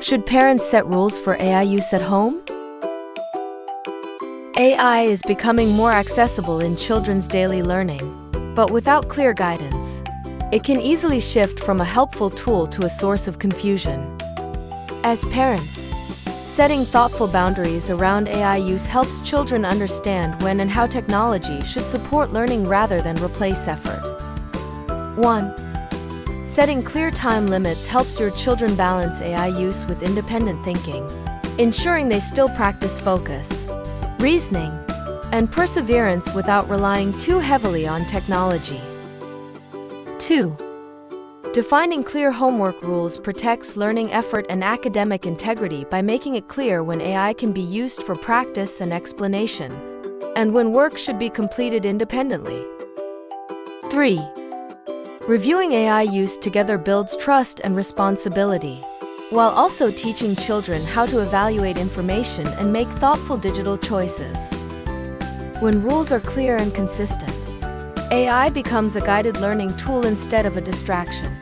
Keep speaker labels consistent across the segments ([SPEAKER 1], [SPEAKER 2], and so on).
[SPEAKER 1] Should parents set rules for AI use at home? AI is becoming more accessible in children's daily learning, but without clear guidance, it can easily shift from a helpful tool to a source of confusion. As parents, setting thoughtful boundaries around AI use helps children understand when and how technology should support learning rather than replace effort. 1. Setting clear time limits helps your children balance AI use with independent thinking, ensuring they still practice focus, reasoning, and perseverance without relying too heavily on technology. 2. Defining clear homework rules protects learning effort and academic integrity by making it clear when AI can be used for practice and explanation, and when work should be completed independently. 3. Reviewing AI use together builds trust and responsibility, while also teaching children how to evaluate information and make thoughtful digital choices. When rules are clear and consistent, AI becomes a guided learning tool instead of a distraction.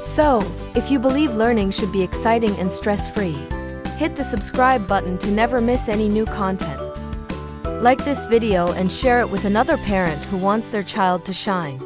[SPEAKER 1] So, if you believe learning should be exciting and stress-free, hit the subscribe button to never miss any new content. Like this video and share it with another parent who wants their child to shine.